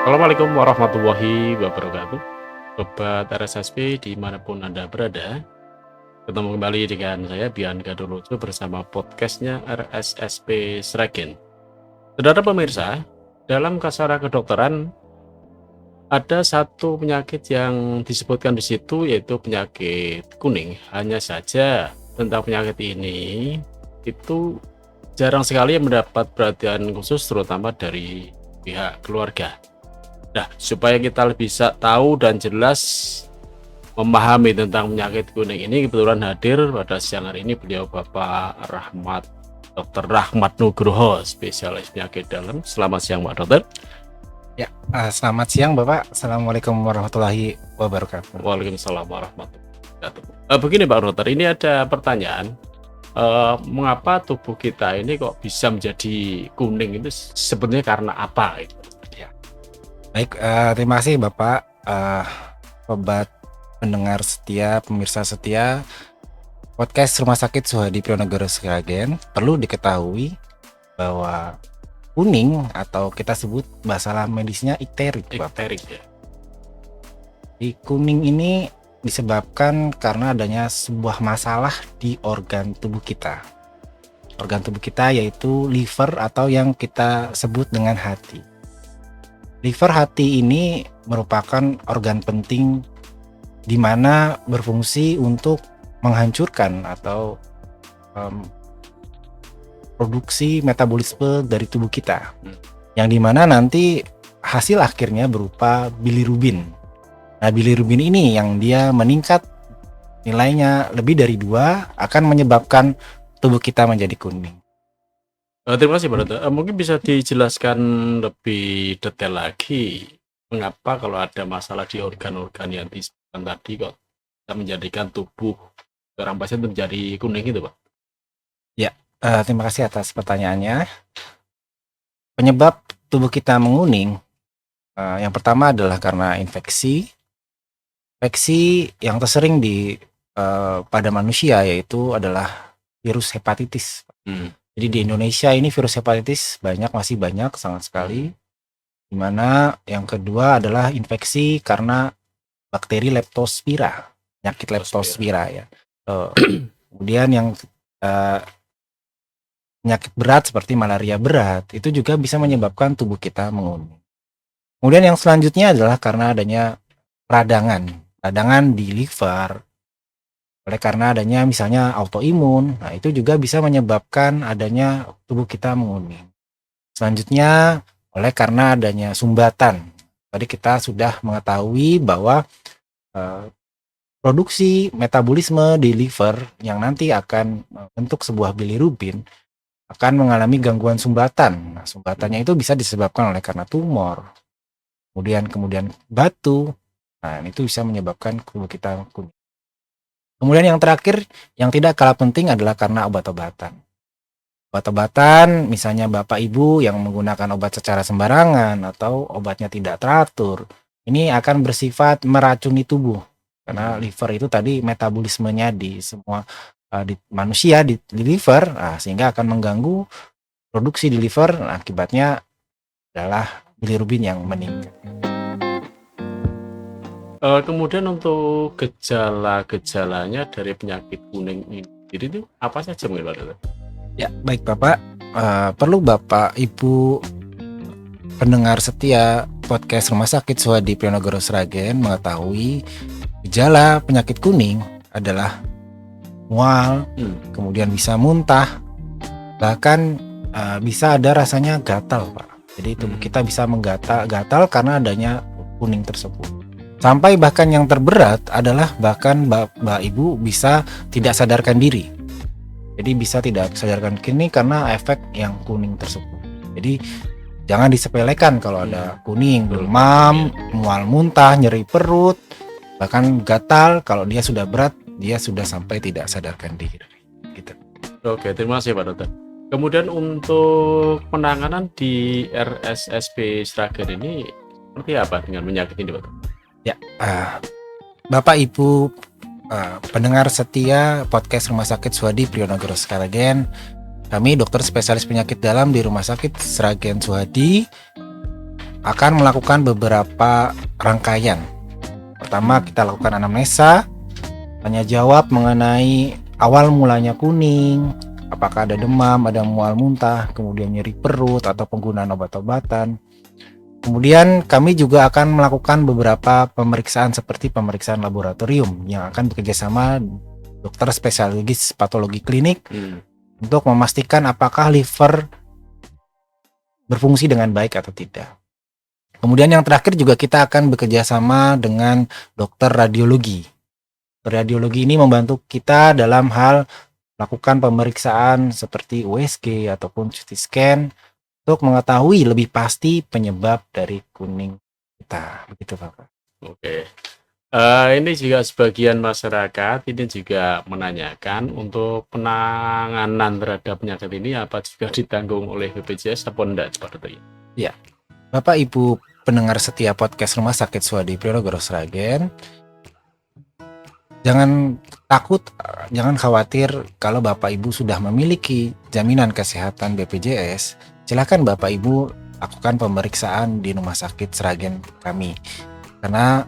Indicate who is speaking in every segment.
Speaker 1: Assalamualaikum warahmatullahi wabarakatuh. Sobat RSSP dimanapun Anda berada, ketemu kembali dengan saya Bian Gadolojo bersama podcastnya RSSP Sragen. Saudara pemirsa, dalam kasara kedokteran ada satu penyakit yang disebutkan di situ yaitu penyakit kuning. Hanya saja tentang penyakit ini itu jarang sekali mendapat perhatian khusus terutama dari pihak keluarga. Nah, supaya kita lebih bisa tahu dan jelas memahami tentang penyakit kuning ini, kebetulan hadir pada siang hari ini beliau Bapak Dr. Rahmat Nugroho, spesialis penyakit dalam. Selamat siang Pak Dokter.
Speaker 2: Ya, selamat siang Bapak. Assalamualaikum warahmatullahi wabarakatuh.
Speaker 1: Waalaikumsalam warahmatullahi wabarakatuh. Begini Pak Dokter, ini ada pertanyaan. Mengapa tubuh kita ini kok bisa menjadi kuning itu sebenarnya karena apa?
Speaker 2: Baik, terima kasih Bapak, sobat pendengar setia, pemirsa setia podcast Rumah Sakit Suhadi Prionegoro Sragen. Perlu diketahui bahwa kuning atau kita sebut bahasa medisnya ikterik,
Speaker 1: Ikterik ya.
Speaker 2: Di kuning ini disebabkan karena adanya sebuah masalah di organ tubuh kita. Organ tubuh kita yaitu liver atau yang kita sebut dengan hati. Liver hati ini merupakan organ penting di mana berfungsi untuk menghancurkan atau produksi metabolisme dari tubuh kita, yang dimana nanti hasil akhirnya berupa bilirubin. Nah, bilirubin ini yang dia meningkat nilainya lebih dari 2 akan menyebabkan tubuh kita menjadi kuning.
Speaker 1: Terima kasih Pak Dokter. Mungkin bisa dijelaskan lebih detail lagi mengapa kalau ada masalah di organ-organ yang disebutkan tadi kok bisa menjadikan tubuh seorang pasien menjadi kuning itu Pak?
Speaker 2: Ya, terima kasih atas pertanyaannya. Penyebab tubuh kita menguning yang pertama adalah karena infeksi. Infeksi yang tersering pada manusia yaitu adalah virus hepatitis. Jadi di Indonesia ini virus hepatitis masih banyak sangat sekali. Dimana yang kedua adalah infeksi karena bakteri Leptospira, penyakit Leptospira ya. Kemudian yang penyakit berat seperti malaria berat itu juga bisa menyebabkan tubuh kita menguning. Kemudian yang selanjutnya adalah karena adanya peradangan di liver. Oleh karena adanya misalnya autoimun, nah itu juga bisa menyebabkan adanya tubuh kita menguning. Selanjutnya oleh karena adanya sumbatan. Tadi kita sudah mengetahui bahwa produksi metabolisme di liver yang nanti akan membentuk sebuah bilirubin akan mengalami gangguan sumbatan. Nah, sumbatannya itu bisa disebabkan oleh karena tumor, kemudian batu. Nah, itu bisa menyebabkan tubuh kita kuning. Kemudian yang terakhir, yang tidak kalah penting adalah karena obat-obatan. Obat-obatan, misalnya Bapak Ibu yang menggunakan obat secara sembarangan atau obatnya tidak teratur, ini akan bersifat meracuni tubuh. Karena liver itu tadi metabolismenya di semua di manusia di liver, sehingga akan mengganggu produksi di liver. Akibatnya adalah bilirubin yang meningkat.
Speaker 1: Kemudian untuk gejala-gejalanya dari penyakit kuning ini, jadi itu apa saja mungkin Pak Dokter?
Speaker 2: Ya, baik Bapak. Perlu Bapak Ibu pendengar setia podcast Rumah Sakit Suhadi Prionegoro Sragen mengetahui gejala penyakit kuning adalah mual, kemudian bisa muntah, bahkan bisa ada rasanya gatal Pak. Jadi tubuh kita bisa gatal karena adanya kuning tersebut. Sampai bahkan yang terberat adalah bahkan Mbak Ibu bisa tidak sadarkan diri. Jadi bisa tidak sadarkan diri karena efek yang kuning tersebut. Jadi jangan disepelekan kalau ada kuning, demam, mual muntah, nyeri perut, bahkan gatal. Kalau dia sudah berat, dia sudah sampai tidak sadarkan diri. Gitu.
Speaker 1: Oke, terima kasih Pak Dokter. Kemudian untuk penanganan di RSSP Sragen ini seperti apa dengan penyakit ini Pak Dokter?
Speaker 2: Ya, Bapak Ibu pendengar setia podcast Rumah Sakit Suhadi Prionegoro Sragen, kami dokter spesialis penyakit dalam di Rumah Sakit Sragen Suhadi akan melakukan beberapa rangkaian. Pertama, kita lakukan anamnesa, tanya jawab mengenai awal mulanya kuning, apakah ada demam, ada mual muntah, kemudian nyeri perut atau penggunaan obat-obatan. Kemudian kami juga akan melakukan beberapa pemeriksaan seperti pemeriksaan laboratorium yang akan bekerjasama dokter spesialis patologi klinik untuk memastikan apakah liver berfungsi dengan baik atau tidak. Kemudian yang terakhir juga kita akan bekerjasama dengan dokter radiologi. Radiologi ini membantu kita dalam hal melakukan pemeriksaan seperti USG ataupun CT scan untuk mengetahui lebih pasti penyebab dari kuning kita. Begitu Bapak.
Speaker 1: Oke. Ini juga sebagian masyarakat ini juga menanyakan untuk penanganan terhadap penyakit ini apa juga ditanggung oleh BPJS atau enggak seperti itu?
Speaker 2: Ya, Bapak Ibu pendengar setia podcast Rumah Sakit Swadi Priyonogo Sragen, jangan takut, jangan khawatir kalau Bapak Ibu sudah memiliki jaminan kesehatan BPJS. Silakan Bapak Ibu lakukan pemeriksaan di Rumah Sakit Sragen kami, karena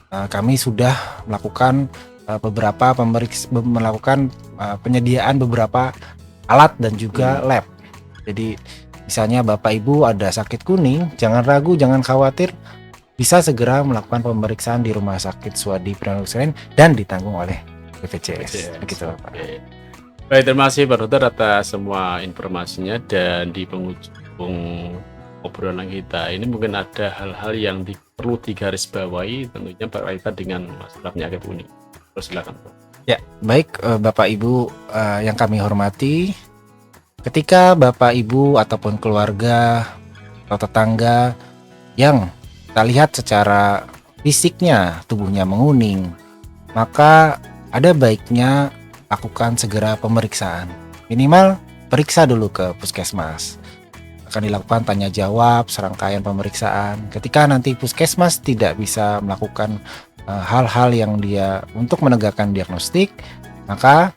Speaker 2: kami sudah melakukan penyediaan beberapa alat dan juga lab. Jadi misalnya Bapak Ibu ada sakit kuning, jangan ragu, jangan khawatir, bisa segera melakukan pemeriksaan di Rumah Sakit Swadi Priyonogo Sragen dan ditanggung oleh BPJS. Begitu Bapak.
Speaker 1: Oke. Baik, terima kasih Pak Dokter atas semua informasinya, dan di penghujung obrolan kita ini mungkin ada hal-hal yang perlu digarisbawahi tentunya berkaitan dengan masalah penyakit kuning. Terus silakan Pak.
Speaker 2: Ya, baik Bapak Ibu yang kami hormati, ketika Bapak Ibu ataupun keluarga atau tetangga yang kita lihat secara fisiknya tubuhnya menguning, maka ada baiknya lakukan segera pemeriksaan. Minimal periksa dulu ke puskesmas. Akan dilakukan tanya jawab, serangkaian pemeriksaan. Ketika nanti puskesmas tidak bisa melakukan hal-hal yang dia untuk menegakkan diagnostik, maka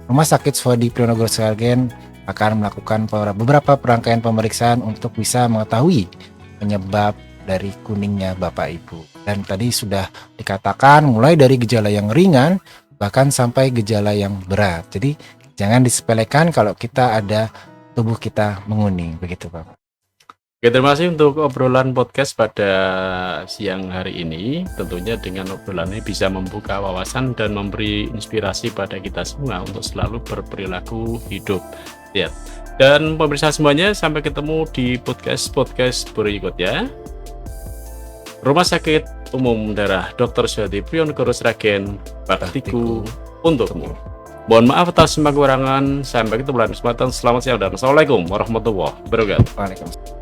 Speaker 2: Rumah Sakit Swadi Priyonogo Sragen akan melakukan beberapa rangkaian pemeriksaan untuk bisa mengetahui penyebab dari kuningnya Bapak Ibu. Dan tadi sudah dikatakan mulai dari gejala yang ringan bahkan sampai gejala yang berat. Jadi jangan disepelekan kalau kita ada tubuh kita menguning, begitu Bapak.
Speaker 1: Oke, terima kasih untuk obrolan podcast pada siang hari ini. Tentunya dengan obrolan ini bisa membuka wawasan dan memberi inspirasi pada kita semua untuk selalu berperilaku hidup sehat. Dan pemirsa semuanya, sampai ketemu di podcast berikutnya. Rumah Sakit Umum Daerah Dr. Swadi Priyonogo Sragen, baktiku untukmu. Mohon maaf atas semua kekurangan. Sampai ketemu lagi kesempatan. Selamat siang dan assalamualaikum warahmatullahi wabarakatuh.
Speaker 2: Waalaikumsalam.